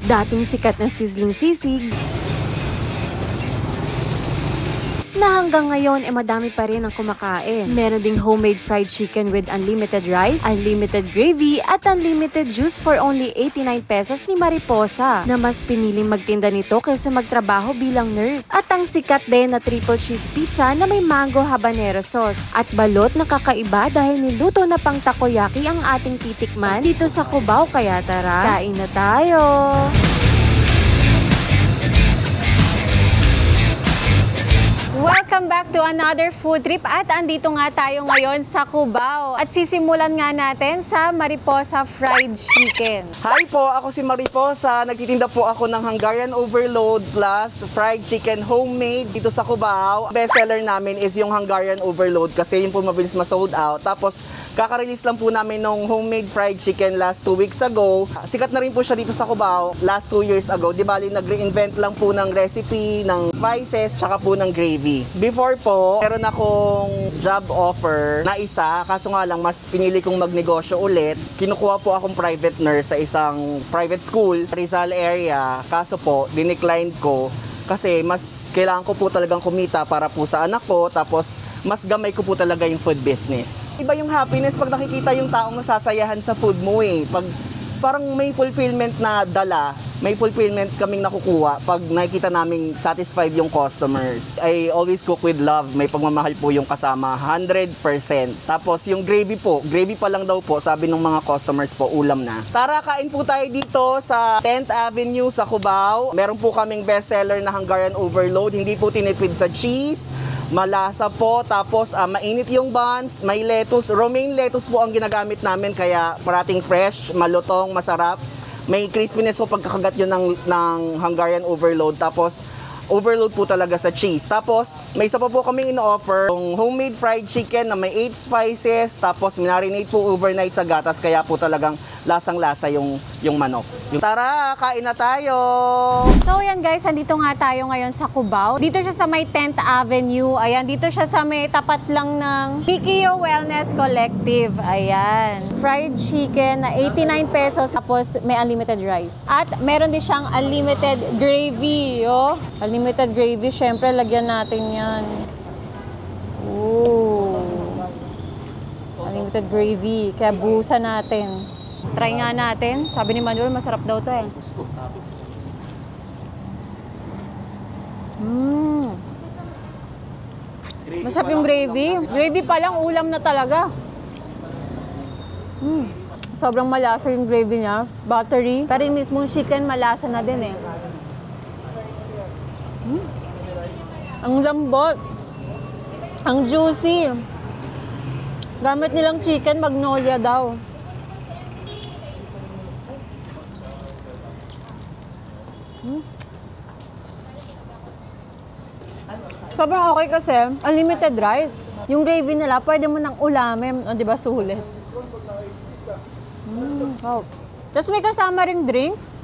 dating sikat na sizzling sisig, na hanggang ngayon madami pa rin ang kumakain. Meron ding homemade fried chicken with unlimited rice, unlimited gravy, at unlimited juice for only 89 pesos ni Mariposa, na mas piniling magtinda nito kaysa magtrabaho bilang nurse. At ang sikat din na triple cheese pizza na may mango habanero sauce at balot na kakaiba dahil niluto na pang takoyaki ang ating titikman dito sa Cubao. Kaya tara, kain na tayo! Welcome back to another food trip at andito nga tayo ngayon sa Cubao at sisimulan nga natin sa Mariposa Fried Chicken. Hi po, ako si Mariposa. Nagtitinda po ako ng Hungarian Overload plus Fried Chicken homemade dito sa Cubao. Bestseller namin is yung Hungarian Overload kasi yun po mabilis ma-sold out. Tapos kaka-release lang po namin ng homemade fried chicken last 2 weeks ago. Sikat na rin po siya dito sa Cubao last 2 years ago. Di bali nag-reinvent lang po ng recipe, ng spices, tsaka po ng gravy. Before po, meron akong job offer na isa, kaso nga lang mas pinili kong magnegosyo ulit. Kinukuha po akong private nurse sa isang private school, Rizal area. Kaso po, dinecline ko kasi mas kailangan ko po talagang kumita para po sa anak ko, tapos mas gamay ko po talaga yung food business. Iba yung happiness pag nakikita yung taong nasasayahan sa food mo eh. Pag parang may fulfillment na dala, may fulfillment kaming nakukuha pag nakikita naming satisfied yung customers. I always cook with love. May pagmamahal po yung kasama, 100%. Tapos yung gravy po, gravy pa lang daw po, sabi ng mga customers po, ulam na. Tara, kain po tayo dito sa 10th Avenue sa Cubao. Meron po kaming bestseller na Hungarian Overload. Hindi po tinipid sa cheese. Malasa po, tapos mainit yung buns, may lettuce. Romaine lettuce po ang ginagamit namin, kaya parating fresh, malutong, masarap. May crispiness po pagkakagat yun ng Hungarian Overload. Tapos, overload po talaga sa cheese. Tapos, may isa pa po kaming ino-offer, yung homemade fried chicken na may 8 spices. Tapos, minarinate po overnight sa gatas. Kaya po talagang lasang-lasa yung manok. Tara, kain na tayo! So ayan guys, andito nga tayo ngayon sa Cubao. Dito siya sa may 10th Avenue. Ayan, dito siya sa may tapat lang ng Mikio Wellness Collective. Ayan. Fried chicken na 89 pesos. Tapos may unlimited rice. At meron din siyang unlimited gravy. Oh. Unlimited gravy, syempre lagyan natin yan. Ooh. Unlimited gravy. Kaya buhusan natin. Try nga natin. Sabi ni Manuel, masarap daw to eh. Masarap yung gravy. Gravy pa lang, ulam na talaga. Sobrang malasa yung gravy niya. Buttery. Pero yung mismong chicken, malasa na din eh. Ang lambot. Ang juicy. Gamit nilang chicken, Magnolia daw. Sobrang okay kasi, unlimited rice. Yung gravy nila, pwede mo nang ulamin. O, diba, sulit? Oh. Tapos may kasama ring drinks.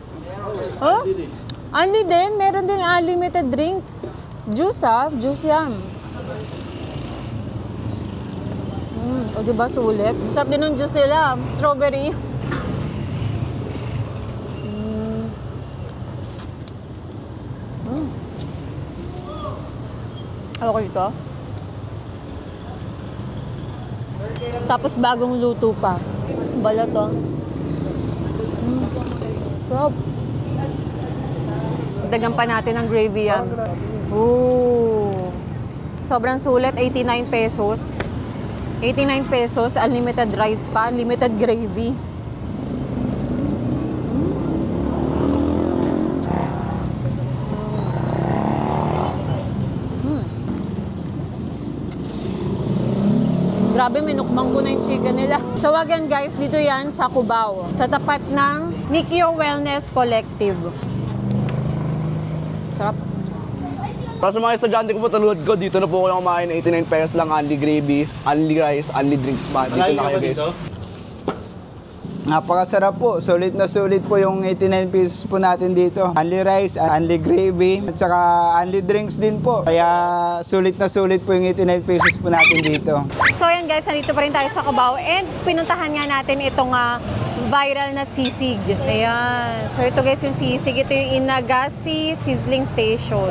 Oh? Only din, meron din unlimited drinks. Juice juice yan. O, diba, sulit? Sarap din ng juice nila. Strawberry. Okay to. Tapos bagong luto pa. Balat to. Sarap. Dagan pa natin ang gravy yan. Ooh. Sobrang sulit, 89 pesos. 89 pesos, unlimited rice pa, unlimited gravy. Grabe, minukbang ko na yung chicken nila. So again guys, dito yan sa Cubao. Sa tapat ng Mikio Wellness Collective. Sarap. Para sa mga estudyante ko po, tulad ko, dito na po ako kumain. 89 pesos lang, only gravy, only rice, only drinks pa. Dito na kayo guys. Napakasarap po. Sulit na sulit po yung 89 pesos po natin dito. Only rice, only gravy, at saka only drinks din po. Kaya sulit na sulit po yung 89 pesos po natin dito. So ayan guys, nandito pa rin tayo sa Cubao and pinuntahan nga natin itong viral na sisig. Ayan. So ito guys yung sisig. Ito yung Inagasi Sizzling Station.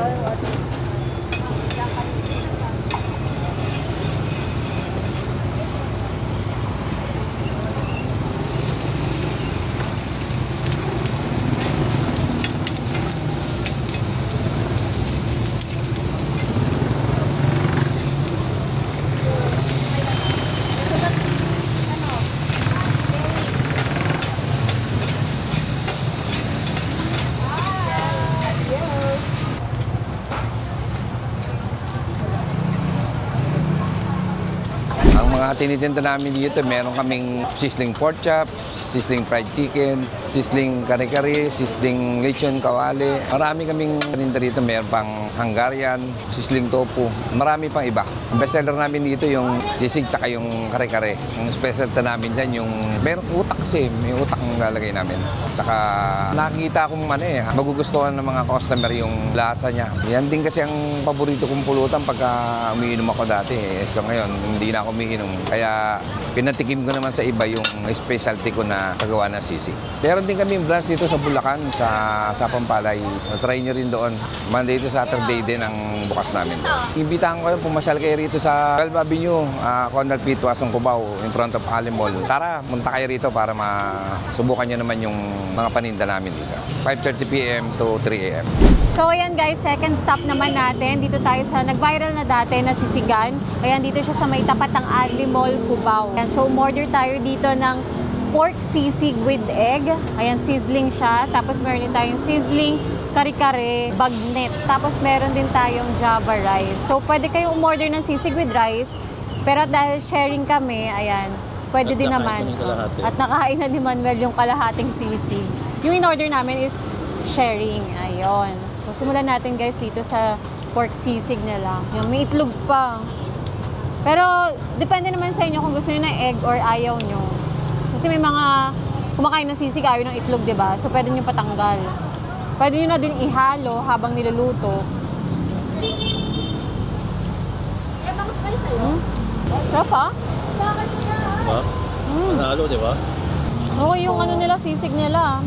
Ang mga tinitinda namin dito, meron kaming sizzling pork chop, sizzling fried chicken, sizzling kare-kare, sizzling lechon kawali. Marami kaming paninda dito, meron pang Hungarian, sizzling tofu, marami pang iba. Ang bestseller namin dito yung sisig tsaka yung kare-kare. Ang specialty namin dyan yung meron utak kasi, may utak ang lalagay namin. Tsaka nakikita kong magugustuhan ng mga customer yung lasa niya. Yan din kasi ang paborito kong pulutan pagka umiinom ako dati. So ngayon, hindi na ako umiinom. Kaya pinatikim ko naman sa iba yung specialty ko na kagawa ng sisig. Meron din kami branch dito sa Bulacan, sa Pampalay. Try nyo rin doon. Monday to Saturday din ang bukas namin. Imbitahan ko kayo, pumasyal kayo rito sa 12 Avenue, Conrad P. Tuasong Cubao, in front of Ali Mall. Tara, punta kayo rito para masubukan nyo naman yung mga paninda namin dito. 5:30 p.m. to 3 a.m. So ayan guys, second stop naman natin. Dito tayo sa nag-viral na dati na sisigan. Ayan, dito siya sa may tapat ng Ali Mall, Cubao. Ayan, so umorder tayo dito ng pork sisig with egg. Ayan, sizzling siya. Tapos meron din tayong sizzling kare-kare bagnet. Tapos meron din tayong Java rice. So pwede kayong umorder ng sisig with rice. Pero dahil sharing kami, ayan, pwede din naman. At nakain na ni Manuel yung kalahating sisig. Yung in-order namin is sharing. Ayun. So simulan natin guys dito sa pork sisig nila. Yung may itlog pa. Pero depende naman sa inyo kung gusto niyo ng egg or ayaw nyo. Kasi may mga kumakain ng sisig ayaw ng itlog, 'di ba? So pwede niyo patanggal. Pwede niyo na din ihalo habang niluluto. Sarap ha? Diba? Panalo, di ba? Oo, yung ano nila, sisig nila.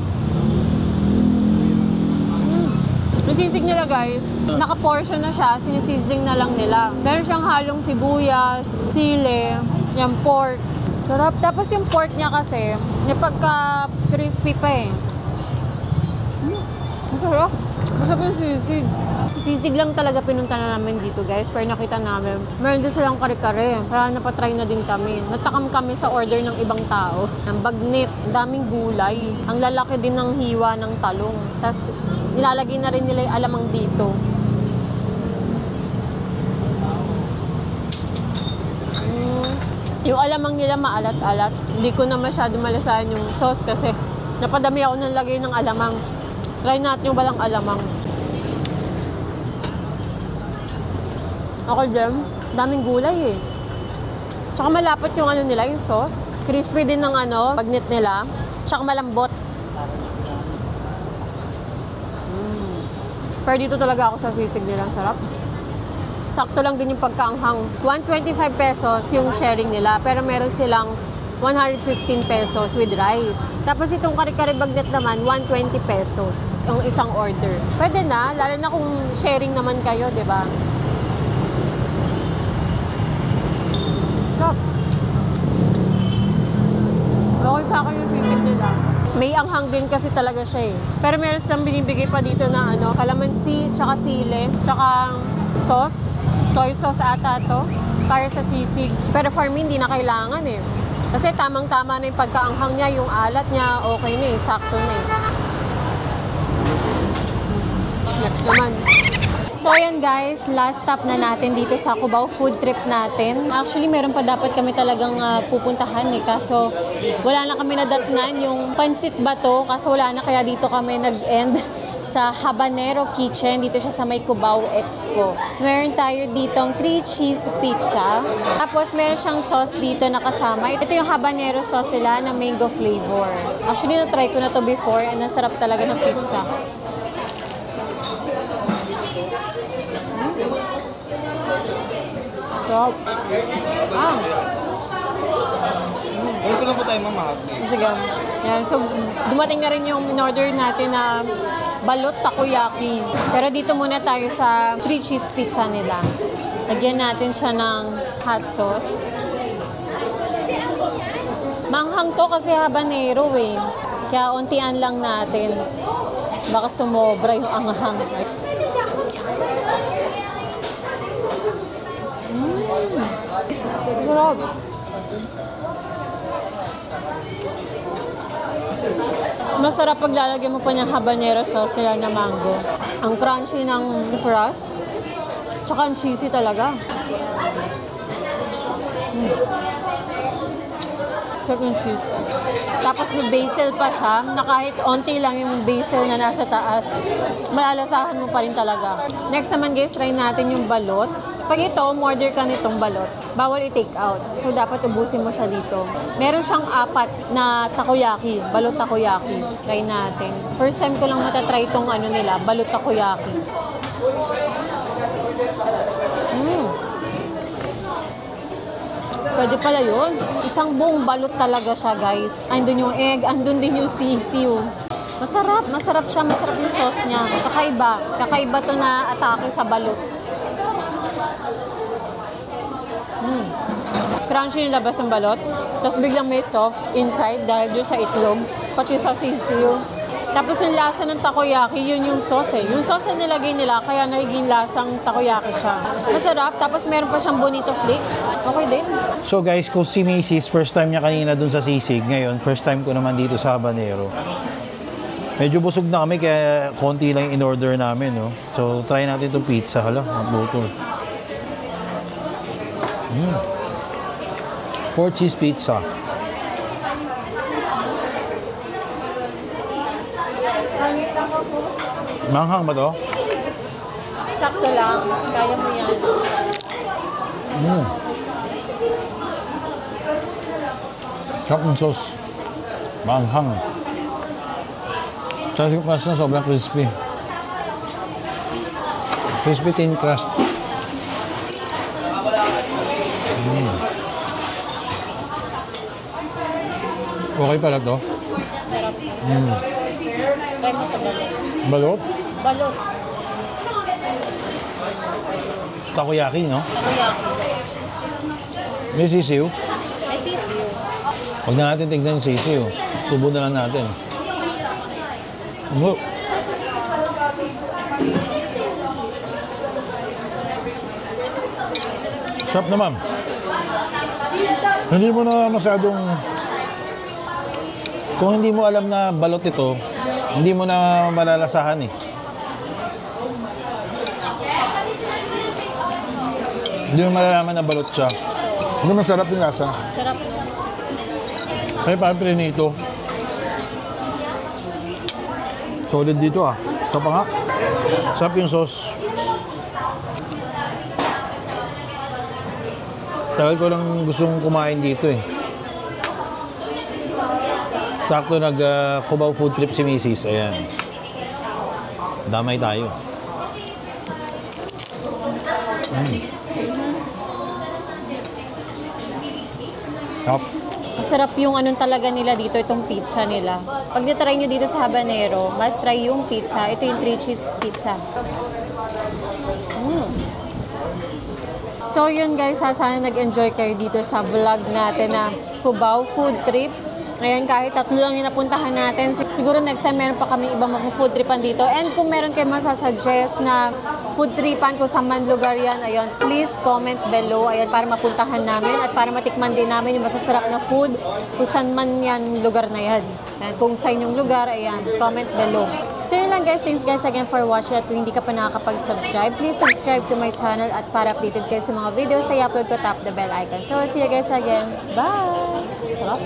Yung sisig nila guys, naka-portion na siya, sinisizzling na lang nila. Meron siyang halong sibuyas, sili, yung pork. Sarap. Tapos yung pork niya kasi, yung pagka-crispy pa eh. Ang sarap. Masarap yung sisig. Sisig lang talaga pinunta na namin dito guys, pero nakita namin, meron din silang kare-kare. Kaya napatry na din kami. Natakam kami sa order ng ibang tao. Ang bagnet, ang daming gulay. Ang lalaki din ng hiwa ng talong. Tapos nilalagay na rin nila yung alamang dito. Yung alamang nila maalat-alat. Hindi ko na masyado malasahan yung sauce kasi napadami ako ng lagay ng alamang. Try natin yung walang alamang. Okay, Jem. Daming gulay eh. Tsaka malapot yung ano nila, yung sauce. Crispy din ng bagnet nila. Tsaka malambot. Pero dito talaga ako sa sisig nilang sarap. Sakto lang din yung pagkaanghang. 125 pesos yung sharing nila. Pero meron silang 115 pesos with rice. Tapos itong kare-kare bagnet naman, 120 pesos yung isang order. Pwede na, lalo na kung sharing naman kayo, di ba? Stop. Okay sa akin yung sisig nila. May anghang din kasi talaga siya eh. Pero meron silang binibigay pa dito na calamansi, tsaka sili, tsaka sauce. Soy sauce ata to para sa sisig. Pero for me, hindi na kailangan eh. Kasi tamang-tama na yung pagkaanghang niya, yung alat niya, okay na eh, sakto na eh. Next naman. So ayan guys, last stop na natin dito sa Cubao food trip natin. Actually, meron pa dapat kami talagang pupuntahan eh. Kaso wala na kami nadatnan yung Pansit Bato. Kaso wala na, kaya dito kami nag-end sa Habanero Kitchen. Dito siya sa may Cubao Expo. So, meron tayo ditong 3 cheese pizza. Tapos, meron siyang sauce dito na kasama. Ito yung habanero sauce nila na mango flavor. Actually, na-try ko na to before and nasarap talaga ng pizza. Sarap. Meron ko lang po tayo mamahag. Sige. Yan. So, dumating na rin yung in-order natin na balot takoyaki. Pero dito muna tayo sa 3 cheese pizza nila. Lagyan natin siya ng hot sauce. Manghang to kasi habanero eh. Kaya untian lang natin. Baka sumobra yung anghang. Sarap. Masarap pag lalagyan mo pa ng habanero sauce nila na mango. Ang crunchy ng crust. Tsaka ang cheesy talaga. Sarap yung cheese. Tapos may basil pa siya, na kahit onti lang yung basil na nasa taas, malalasahan mo pa rin talaga. Next naman guys, try natin yung balot. Pag ito, order ka nitong balot, bawal i-take out. So, dapat ubusin mo siya dito. Meron siyang 4 na takoyaki, balot takoyaki. Try natin. First time ko lang matatry itong ano nila, balot takoyaki. Pwede pala yun. Isang buong balot talaga siya, guys. Andun yung egg, andun din yung sisiw. Masarap, masarap siya, masarap yung sauce niya. Kakaiba. Kakaiba to na atake sa balot. Crunchy yung labas ng balot. Tapos biglang may soft inside dahil doon sa itlog. Pati sa sisiw. Tapos yung lasa ng takoyaki, yun yung sauce eh. Yung sauce na nilagay nila, kaya nagiging lasang takoyaki siya. Masarap. Tapos meron pa siyang bonito flakes. Okay din. So guys, kung si Macy's, first time niya kanina dun sa sisig. Ngayon, first time ko naman dito sa Habanero. Medyo busog na kami, kaya konti lang yung in-order namin. No? So, try natin itong pizza. Hala, magbutol. 4 cheese pizza. Manghang ba to? Sakto lang. Kaya mo yan. Sarap ng sauce. Manghang. Sa crust na sobrang crispy. Crispy thin crust. Okay pala to. Try mo ito balot. Balot? Balot. Takoyaki, no? Takoyaki. May sisiw. May sisiw. Huwag na natin tignan yung sisiw. Subo na lang natin. Sarap naman. Hindi mo na masyadong... Kung hindi mo alam na balot ito, hindi mo na malalasahan eh. Hindi mo malalaman na balot siya. Hindi masarap yung lasa. Sarap. Kaya parang prinito. Solid dito ah. Sarap nga. Sarap yung sauce. Tagal ko lang gustong kumain dito eh. Sakto nag-Cubao food trip si Macy's. Ayan. Damay tayo. Sarap. Masarap yung anong talaga nila dito, itong pizza nila. Pag nitry nyo dito sa Habanero, must try yung pizza. Ito yung 3 cheese pizza. So yun guys, sana nag-enjoy kayo dito sa vlog natin na Cubao food trip. Ngayon, kahit 3 lang yung napuntahan natin, siguro next time meron pa kami ibang food tripan dito. And kung meron kayo masasuggest na food tripan kung saan man lugar yan, ayun, please comment below, ayun, para mapuntahan namin at para matikman din namin yung masasarap na food kung saan man yan lugar na yan. And kung sa inyong lugar, ayan, comment below. So yun lang guys, thanks guys again for watching at kung hindi ka pa nakakapag-subscribe, please subscribe to my channel at para updated kayo sa mga videos na i-upload ko, tap the bell icon. So see you guys again. Bye! Sarap!